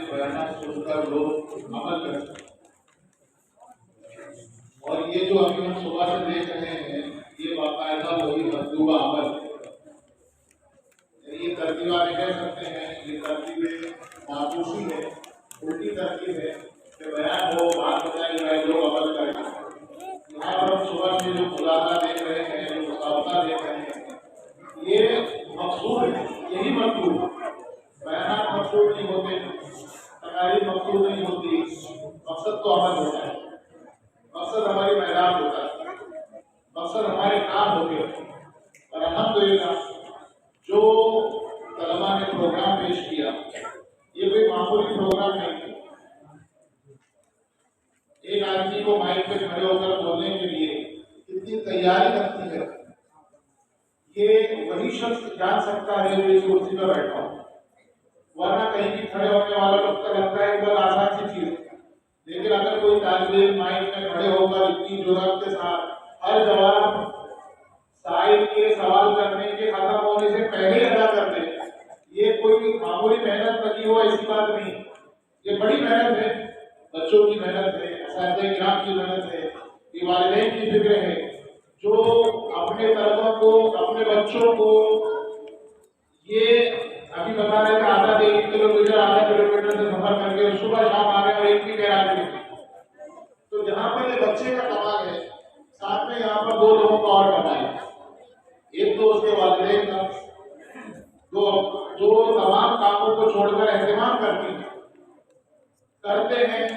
بیانات سن کر لوگ عمل کر سکیں. اور یہ جو ابھی ہم صبح سے دیکھ رہے ہیں یہ باقاعدہ وہی مطلوبہ عمل ہے. یہ ترتیب آپ کہہ سکتے ہیں یہ ترتیب معکوسی ہے, الٹی ترتیب ہے کہ بیان ہو بات بتائی جائے لوگ عمل کریں. یہاں پر ہم صبح سے جو ملاقہ دیکھ رہے ہیں جو مسابقہ دیکھ رہے ہیں یہ مقصود ہے, یہی مطلوب ہے. بیانات مقصود نہیں ہوتے, تقاریر مقصود نہیں ہوتی, مقصد تو عمل ہوتا ہے, مقصد ہماری محنت ہوتا ہے, مقصد ہمارے کام ہوتے ہیں. اور الحمدللہ جو طلباء نے پروگرام پیش کیا یہ کوئی معمولی پروگرام نہیں. ایک آدمی کو مائک پہ کھڑے ہو کر بولنے کے لیے کتنی تیاری لگتی ہے یہ وہی شخص جان سکتا ہے جو اس کرسی پر بیٹھا ہو. ورنہ کہیں بھی کھڑے ہونے والا لوگ کا لگتا ہے بہت آسان سی چیز ہے, لیکن اگر کوئی طالب علم مائک میں کھڑے ہو کر اتنی جرأت کے ساتھ ہر جواب سائل کے سوال کرنے کے ختم ہونے سے پہلے ادا کر دے, یہ کوئی معمولی محنت لگی ہو ایسی بات نہیں. یہ بڑی محنت ہے, بچوں کی محنت ہے, اساتذہ کرام کی محنت ہے, یہ والدین کی فکر ہے جو اپنے طلباء کو اپنے بچوں کو یہ ابھی بتا رہے تھے آدھا 1 کلومیٹر آدھا کلومیٹر سے سفر کر کے صبح شام آ رہے اور ایک بھی گیراج نہیں. تو جہاں پر یہ بچے کا کمال ہے ساتھ میں یہاں پر 2 لوگوں کا اور کمال ہے. ایک تو اس کے والدین کا جو تمام کاموں کو چھوڑ کر اہتمام کرتے ہیں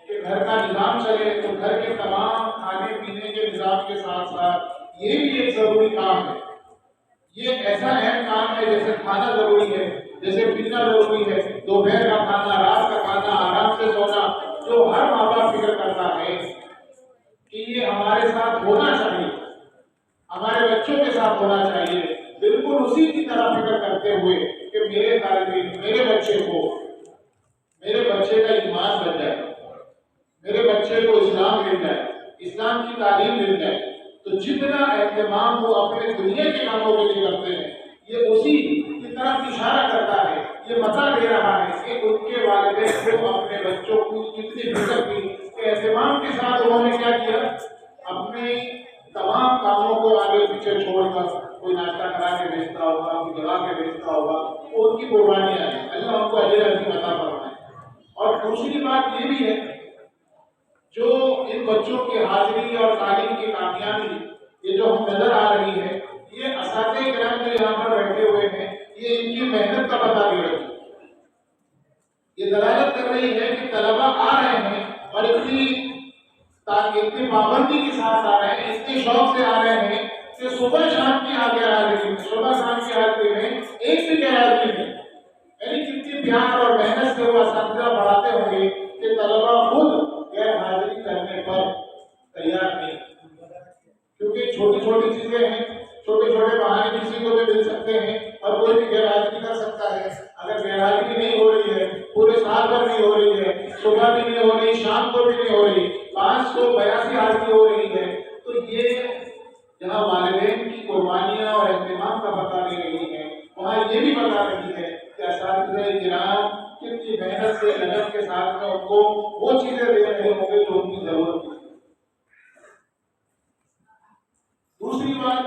کہ گھر کا نظام چلے, تو گھر کے تمام کھانے پینے کے نظام کے ساتھ ساتھ یہ بھی ایک ضروری کام ہے. یہ ایسا اہم کام ہے جیسے کھانا ضروری ہے, جیسے پینا ضروری ہے, دوپہر کا کھانا, رات کا کھانا, آرام سے سونا, جو ہر ماں باپ فکر کرتا ہے کہ یہ ہمارے ساتھ ہونا چاہیے, ہمارے بچوں کے ساتھ ہونا چاہیے, بالکل اسی کی طرح فکر کرتے ہوئے کہ میرے طالب علم میرے بچے کا ایمان بن جائے, میرے بچے کو اسلام مل جائے, اسلام کی تعلیم مل جائے. تو جتنا اہتمام وہ اپنے دنیا کے کاموں کے لیے کرتے ہیں یہ اسی کی طرف اشارہ کرتا ہے, یہ بتا دے رہا ہے کہ ان کے والدین کو اپنے بچوں کو کتنی فکر کی کہ اہتمام کے ساتھ انہوں نے کیا کیا, اپنے تمام کاموں کو آگے پیچھے چھوڑ کر کوئی ناشتہ کرا کے بھیجتا ہوگا, کوئی جگا کے بھیجتا ہوگا, وہ ان کی قربانیاں ہیں. اللہ ان کو اجر عظیم عطا فرمائے. اور دوسری بات یہ بھی ہے جو ان بچوں کی حاضری اور تعلیم کی کامیابی یہ جو ہم نظر آ رہی ہے یہ اساتذہ کرام جو یہاں پر بیٹھے ہوئے ہیں یہ ان کی محنت کا پتہ دے رہی ہے. یہ دلالت کر رہی ہے کہ طلباء آ رہے ہیں اور اتنی پابندی کے ساتھ آ رہے ہیں, اتنے شوق سے آ رہے ہیں کہ صبح شام کی صبح شام کی حاضری میں ایک بھی غیر حاضری نہیں. یعنی کتنی پیار اور محنت سے وہ اساتذہ پڑھاتے ہوں گے کہ طلباء خود غیر حاضری کرنے پر تیار نہیں, کیونکہ چھوٹی چھوٹی چیزیں ہیں, چھوٹے چھوٹے بہانے کسی کو بھی مل سکتے ہیں اور کوئی بھی غیر حاضری کر سکتا ہے. اگر غیر حاضری نہیں ہو رہی ہے, پورے سال بھر نہیں ہو رہی ہے, صبح بھی نہیں ہو رہی, شام کو بھی نہیں ہو رہی, 582 حاضری ہو رہی ہے, تو یہ جہاں والدین کی قربانیاں اور اہتمام کا پتہ دے رہی ہے وہاں یہ بھی بتا رہی ہے کہ اساتذہ کرام کتنی محنت سے لگن کے ساتھ میں ان کو وہ چیزیں دے رہے ہوں گے جو ان کی ضرورت ہے. دوسری بات,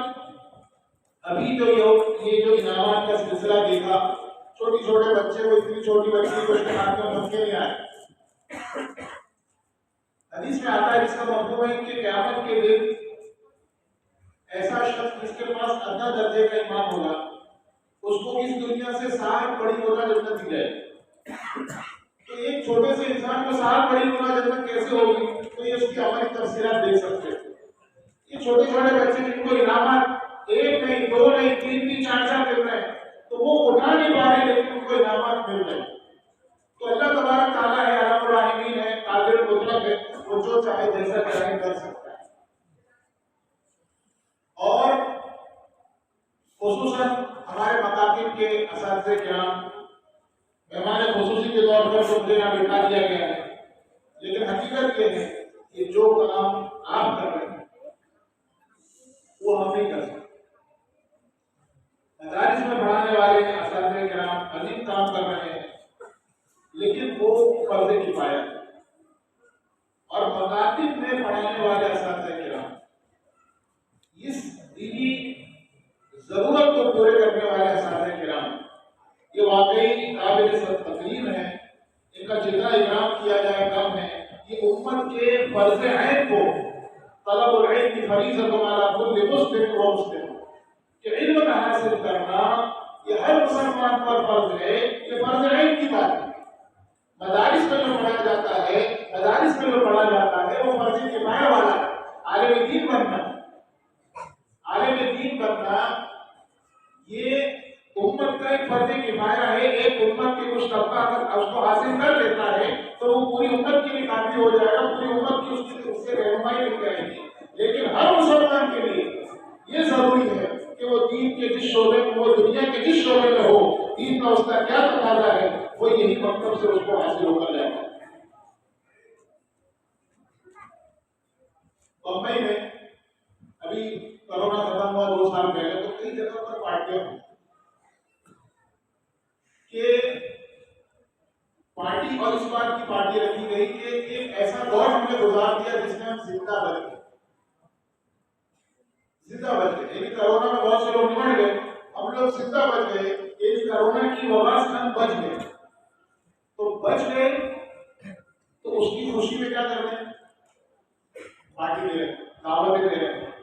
ابھی جو یہ جو انعامات کا سلسلہ دیکھا, چھوٹے بچے کو اتنی چھوٹی بچی کو ہاتھ میں بن کے نہیں آئے. حدیث میں آتا ہے اس کا مفہوم ہے کہ قیامت کے دن ایسا شخص جس کے پاس ادنا درجے کا ایمان ہوگا اس کو اس دنیا سے 60 بڑی گنا جنت دی جائے. تو ایک چھوٹے سے انسان کو 60 بڑی گنا جنت کیسے ہوگی, تو یہ اس کی عملی تفصیلات دیکھ سکتے ہیں. یہ چھوٹے بچے جن کو انعامات 1 نہیں 2 نہیں 3 4 مل رہے ہیں تو وہ اٹھا نہیں پا رہے لیکن ان کو انعامات مل رہے ہیں. تو اللہ تبارک تعالیٰ ہے, ارحم الراحمین ہے, قادر مطلق ہے, وہ جو چاہے جیسا چاہے کر سکتا ہے. اور خصوصاً ہمارے مکاتب کے اساتذہ کرام مہمان خصوصی کے طور پر تو مجھے یہاں بٹھا دیا گیا ہے, لیکن حقیقت یہ ہے کہ جو کام آپ کر رہے ہیں وہ ہم نہیں کر سکتے. مدارس میں پڑھانے والے اساتذہ کرام عظیم کام کر رہے ہیں, لیکن وہ فرض کفایہ ہے۔ اور مکاتب میں پڑھانے والے اساتذہ کرام اس دینی ضرورت کو پورے کرنے والے اساتذہ کرام یہ واقعی قابل تقریر ہے، ان کا جتنا اکرام کیا جائے کم ہے۔ یہ امت کے فرض عین کو طلب العلم کی فریضۃ علی کل مسلم و مسلم کہ علم کا حاصل کرنا یہ ہر مسلمان پر فرض ہے، یہ فرض عین کی بات ہے۔ مدارس میں جو پڑھا جاتا ہے، مدارس میں جو پڑھا جاتا ہے وہ فرض کفایہ والا ہے۔ عالم دین بننا، عالم دین بننا یہ امت کا ایک فرض کفایہ ہے۔ ایک امت کے کچھ طبقہ اگر اس کو حاصل کر لیتا ہے تو وہ پوری امت کے لیے کافی ہو جائے گا، پوری امت کی اس سے رہنمائی مل جائے گی۔ لیکن ہر مسلمان کے لیے یہ ضروری ہے کہ وہ دین کے جس شعبے میں، وہ دنیا کے جس شعبے میں ہو، دین کا اس کا کیا تقاضا ہے وہ یہی مکتب سے اس کو حاصل ہو کر جائے گا۔ بمبئی میں ابھی کرونا ختم ہوا 2 سال پہلے تو کئی جگہ پر پارٹیاں ہوئی کہ پارٹی، اور اس بات کی پارٹی رکھی گئی کہ ایک ایسا دور ہم نے گزار دیا جس میں ہم زندہ بچ گئے، زندہ بچ گئے۔ یعنی کرونا میں بہت سے لوگ مر گئے، ہم لوگ زندہ بچ گئے، یعنی کرونا کی وبا سے ہم بچ گئے۔ تو بچ گئے تو اس کی خوشی میں کیا کر رہے ہیں؟ پارٹی دے رہے ہیں، دعوتیں دے رہے ہیں۔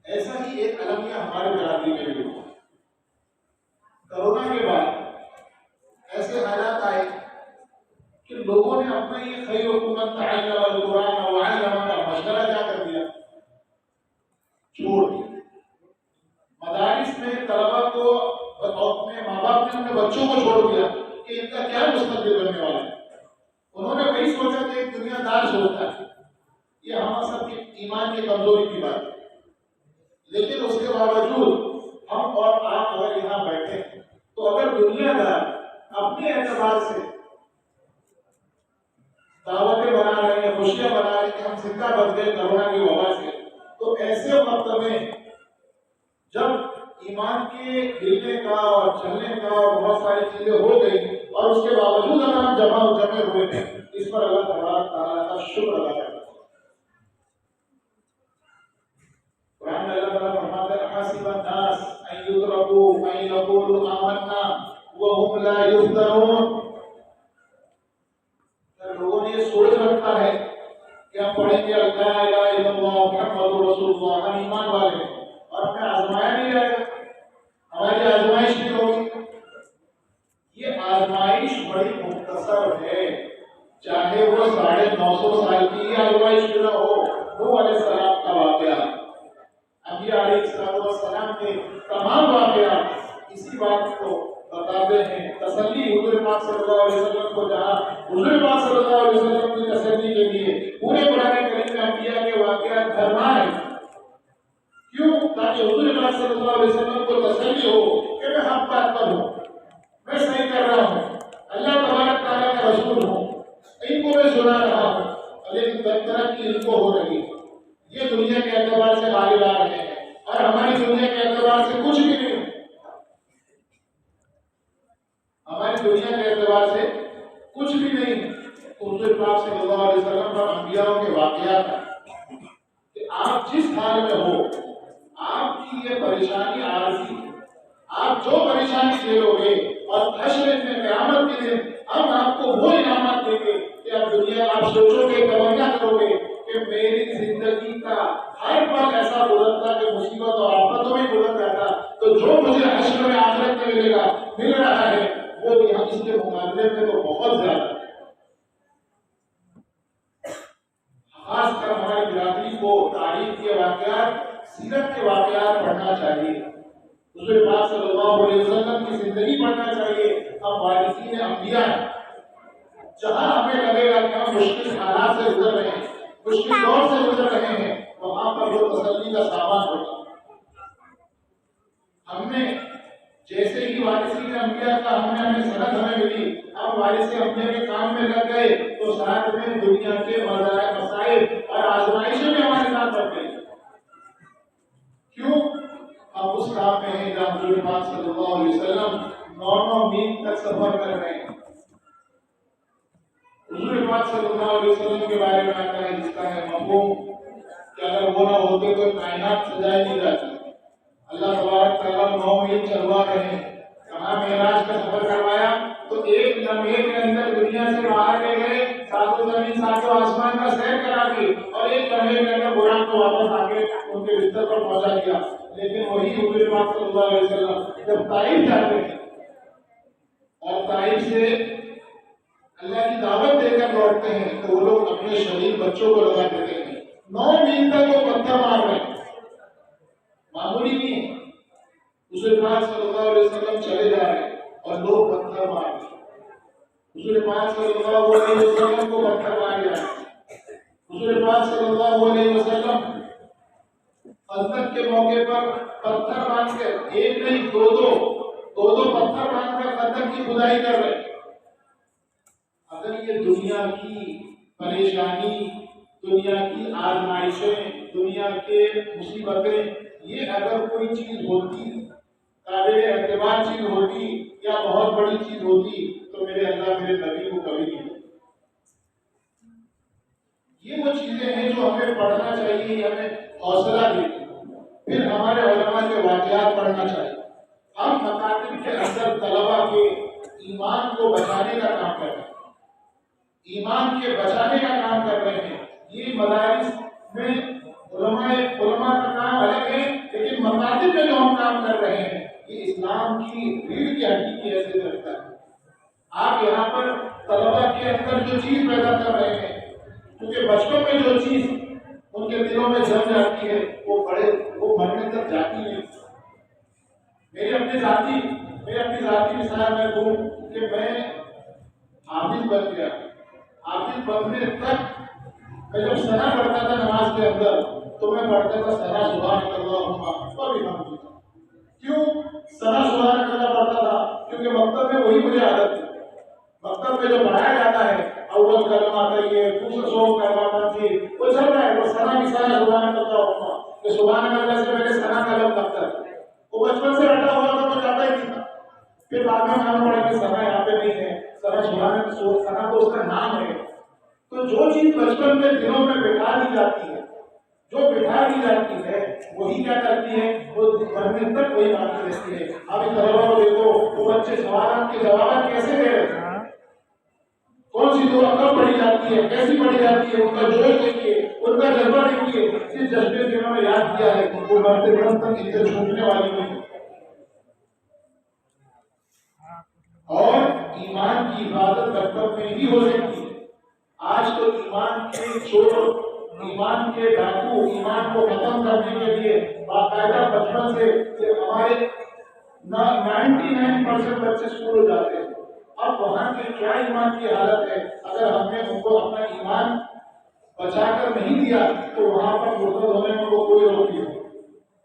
ایسا ہی ایک المیہ ہمارے برادری میں بھی ہوا۔ کرونا کے بعد ایسے حالات آئے کہ لوگوں نے اپنا یہ خیر حکومت تعلم القرآن وعلم کا مشورہ کیا کر دیا؟ چھوڑ دیا۔ مدارس میں طلبہ کو، اپنے ماں باپ نے اپنے بچوں کو چھوڑ دیا کہ ان کا کیا مستقبل بننے والا ہے۔ انہوں نے وہی سوچا کہ ایک دنیا دار سوچتا ہے، یہ ہم سب کی ایمان کی کمزوری کی بات ہے۔ لیکن اس کے باوجود ہم اور آپ اگر یہاں بیٹھے ہیں تو اگر دنیا دار اپنے اعتبار سے دعوتیں بنا رہے ہیں، خوشیاں بنا رہے ہیں کہ ہم زندہ بچ گئے کرونا کی وبا سے، تو ایسے وقت میں جب ایمان کے ہلنے کا اور چلنے کا اور بہت ساری چیزیں ہو گئی اور اس کے باوجود اگر ہم جمے ہوئے ہیں، اس پر اللہ تبارک تعالیٰ کا شکر ادا کرنا۔ قرآن میں اللہ تعالیٰ فرماتا ہے حسب الناس ان یترکوا ان یقولوا آمنا وهم لا یفتنون۔ لوگوں نے یہ سوچ رکھا ہے کہ ہم پڑھیں گے لا الہ الا اللہ محمد رسول اللہ، ہم ایمان والے ہیں، اور ہمیں آزمایا نہیں جائے گا، ہماری آزمائش نہیں ہوگی۔ یہ آزمائش بڑی مختصر ہے، چاہے وہ 950 سال کی آزمائش کیوں نہ ہو۔ نوح علیہ السلام کا واقعہ، انبیاء علیہ السلام کے تمام واقعات اسی بات کو بتاتے ہیں۔ تسلی حضور پاک صلی اللہ علیہ وسلم کو، جہاں حضور پاک صلی اللہ علیہ وسلم کی تسلی کے لیے پورے قرآن کریم میں انبیاء کے واقعات بھرمار ہیں۔ کیوں؟ تاکہ حضور پاک صلی اللہ علیہ وسلم کو تسلی ہو کہ میں حق بات پر ہوں، میں صحیح کر رہا ہوں، اللہ تبارک تعالیٰ کا رسول ہوں، ان کو میں سنا رہا ہوں، لیکن ترقی ان کو ہو رہی ہے۔ یہ دنیا کے اعتبار سے غالب آ رہے ہیں اور ہماری دنیا کے اعتبار سے کچھ بھی نہیں، ہماری دنیا کے اعتبار سے کچھ بھی نہیں۔ حضور پاک صلی اللہ علیہ وسلم اور انبیاء کے واقعات کہ آپ جس حال میں ہو، آپ کی یہ پریشانی عارضی ہے، آپ جو پریشانی جھیلو گے اور حشر میں قیامت کے دن ہم آپ کو وہ انعامات دیں گے کہ اب دنیا آپ سوچو گے، تمنا کرو گے کہ میری زندگی کا ہر پل ایسا گزرتا کہ مصیبت اور آفتوں میں گزر جاتا، تو جو مجھے حشر میں آخرت میں ملے گا، مل رہا ہے، وہ یہاں اس کے مقابلے میں تو بہت زیادہ ہے۔ خاص کر ہماری برادری کو تاریخ کے واقعات، سیرت کے واقعات پڑھنا چاہیے، حضور پاک صلی اللہ علیہ وسلم کی زندگی پڑھنا چاہیے۔ ہم وارثین انبیاء ہیں، جہاں ہمیں لگے گا کہ ہم مشکل حالات سے گزر رہے ہیں، مشکل دور سے گزر رہے ہیں، وہاں پر وہ تسلی کا سامان ہوگا۔ ہم نے جیسے ہی وارثین انبیاء کا ہمیں سند ہمیں ملی، ہم وارث انبیاء کے کام میں لگ گئے تو ساتھ میں دنیا کے مسائل اور آزمائشیں بھی ہمارے ساتھ بڑھ گئی۔ کیوں؟ ہم اس کام میں ہیں جہاں حضور پاک صلی اللہ علیہ وسلم 9 میل تک سفر کر رہے ہیں، حضور پاک صلی اللہ علیہ وسلم کے بارے میں آتا ہے جس کا ہے مفہوم کہ اگر وہ نہ ہوتے تو کائنات سجائی نہیں جاتی. اللہ تبارک تعالیٰ 9 میل چلوا رہے ہیں. کہاں معراج کا سفر کروایا تو ایک لمحے کے اندر دنیا سے باہر لے گئے, ساتوں زمین ساتوں آسمان کا سیر کرا دی, اور ایک لمحے کے اندر قرآن کو واپس آ کے ان کے بستر پر پہنچا دیا. لیکن وہی حضور پاک صلی اللہ علیہ وسلم جب طائف جاتے ہیں اور طائف سے اللہ کی دعوت دے کر لوٹتے ہیں تو وہ لوگ اپنے شریف بچوں کو لگا دیتے ہیں. 9 میل تک وہ پتھر مار رہے ہیں, معمولی نہیں ہے. حضور پاک صلی اللہ علیہ وسلم چلے جا رہے ہیں اور لوگ پتھر مار رہے ہیں. حضور پاک صلی اللہ علیہ وسلم کو پتھر مارے جا رہے ہیں. حضور پاک صلی اللہ علیہ وسلم خندق کے موقع پر پتھر باندھ کر ایک نہیں دو پتھر باندھ کر خندق کی کھدائی کر رہے ہیں. اگر یہ دنیا کی پریشانی, دنیا کی آزمائشیں, دنیا کے مصیبتیں, یہ اگر کوئی چیز ہوتی, قابل اعتبار چیز ہوتی یا بہت بڑی چیز ہوتی تو میرے اللہ میرے نبی کو کبھی نہیں ہوتی. یہ وہ چیزیں ہیں جو ہمیں پڑھنا چاہیے, ہمیں حوصلہ دیتی. پھر ہمارے علماء کے واقعات پڑھنا چاہیے. ہم مکاتب کے اندر طلبا کے ایمان کو بچانے کا کام کر رہے ہیں, ایمان کے بچانے کا کام کر رہے ہیں. یہ مدارس میں علماء کا کام الگ ہے, لیکن مکاتب میں جو ہم کام کر رہے ہیں یہ اسلام کی ریڑھ کی ہڈی کی حیثیت رکھتا ہے. آپ یہاں پر طلبا کے اندر جو چیز پیدا کر رہے ہیں, کیونکہ بچپن میں جو چیز ان کے دلوں میں جم جاتی ہے وہ مرنے تک جاتی نہیں. میری اپنی ذاتی مثال میں دوں کہ میں حافظ بن گیا. حافظ بننے تک میں جب ثنا پڑھتا تھا نماز کے اندر تو میں پڑھتا تھا ثنا سبحان اللہ کبھی نہ ہوتی. کیوں ثنا سبحان اللہ پڑھتا تھا؟ کیونکہ مکتب میں وہی مجھے عادت تھی. مکتب میں جو پڑھایا جاتا ہے اول کلمہ طیب, دوسرا سو کلمہ منزل, وہ چل رہا ہے. وہ ثنا بھی ثنا سبحان اللہ ہوگا کہ سبحان اللہ سے پہلے ثنا کا لفظ لگتا ہے. وہ بچپن سے رٹا ہوا تھا تو جاتا ہی نہیں تھا. پھر بعد میں معلوم پڑا کہ ثنا یہاں پہ نہیں ہے, ثنا تو اس کا نام ہے. تو جو چیز بچپن میں دلوں میں بٹھا دی جاتی ہے, وہی کیا کرتی ہے, وہ مرنے تک وہی باقی رہتی ہے. اب اس طلبا کو دیکھو, وہ بچے سوالات کے جوابات کیسے دے رہے ہیں, کون سی دعا کب پڑھی جاتی ہے, کیسی پڑھی جاتی ہے, ان کا جوش دیکھیے, ان کا جذبہ دیکھیے. جس جذبے سے انہوں نے یاد کیا ہے وہ مرتے دم تک اتنے چھوٹنے والی نہیں. اور ایمان کی حفاظت بچپن میں ہی ہو سکتی ہے. آج تو ایمان کے چور, ایمان کے ڈاکو ایمان کو ختم کرنے کے لیے باقاعدہ بچپن سے ہمارے 99% بچے اسکول جاتے ہیں. اب وہاں کے کیا ایمان کی حالت ہے, اگر ہم نے ان کو اپنا ایمان بچا کر نہیں دیا تو وہاں پر مرتد ہونے میں کو کوئی روک نہیں.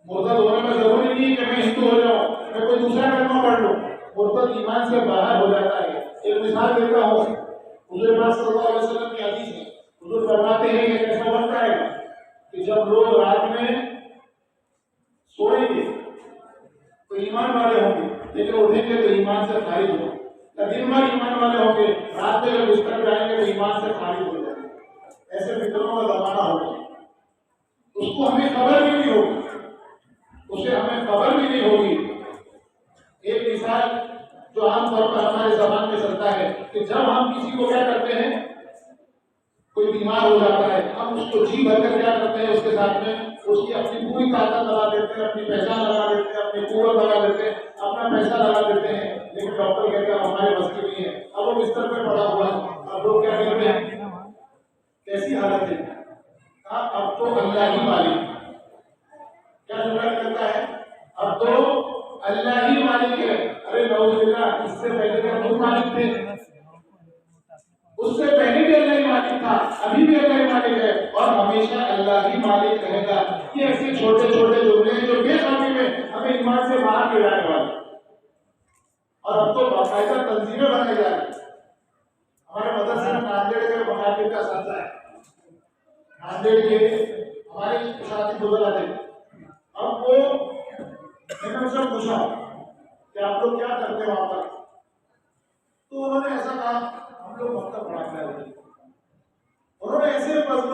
مرتد ہونے میں ضروری نہیں کہ میں ہندو ہو جاؤں, میں کوئی دوسرا کلمہ پڑھ لوں. مرتد ایمان سے باہر ہو جاتا ہے. ایک مثال دیتا ہوں, حضور پاک صلی اللہ علیہ وسلم کی حدیث ہے. حضور فرماتے ہیں کہ کیسا بنتا ہے کہ جب لوگ رات میں سوئیں گے تو ایمان والے ہوں گے, لیکن اٹھیں گے تو ایمان سے خارج ہوں گے. دن بھر ایمان والے ہوں گے, رات میں جب بستر پہ آئیں گے تو ایمان سے خارج ہو جائیں گے. ایسے فکروں کا زمانہ ہوگا. اس کو ہمیں خبر بھی نہیں ہوگی, ایک مثال جو عام طور پر ہمارے زبان میں چلتا ہے کہ جب ہم کسی کو کیا کرتے ہیں, کوئی بیمار ہو جاتا ہے, ہم اس کو جی بھر کر کیا کرتے ہیں, اس کے ساتھ میں اس کی اپنی پوری طاقت لگا دیتے ہیں, اپنی پہچان لگا دیتے ہیں, اپنی قوت لگا دیتے ہیں, اپنا پیسہ لگا دیتے ہیں. لیکن ڈاکٹر کہتے ہیں ہمارے بس کی نہیں ہے. اب وہ بستر پہ پڑا ہوا ہے, اب لوگ کیا کہتے ہیں, کیسی حالت ہے, اب تو اللہ ہی مالک. کیا جملہ کرتا ہے, اب تو اللہ ہی مالک ہے. ارے نعوذ باللہ, اس سے پہلے کیا تم مالک تھے؟ اس سے پہلے بھی اللہ ہی مالک تھا, ابھی بھی اللہ ہی مالک ہے, اور ہمیشہ اللہ ہی مالک رہے گا. یہ ایسے چھوٹے چھوٹے جملے ہیں جو بے شرمی میں ہمیں ایمان سے باہر لے جانے والے. اور اب تو باقاعدہ تنظیمیں بنائی جا رہی ہیں. ہمارے مدرسے میں ناندیڑ کے مکاتب کا ساتھ ہے, ناندیڑ کے ہمارے ساتھی گزر آتے. اب وہ میں نے ان سے پوچھا کہ آپ لوگ کیا کرتے ہو وہاں پر, تو انہوں نے ایسا کہا ہم لوگ مکتب پڑھاتے ہیں.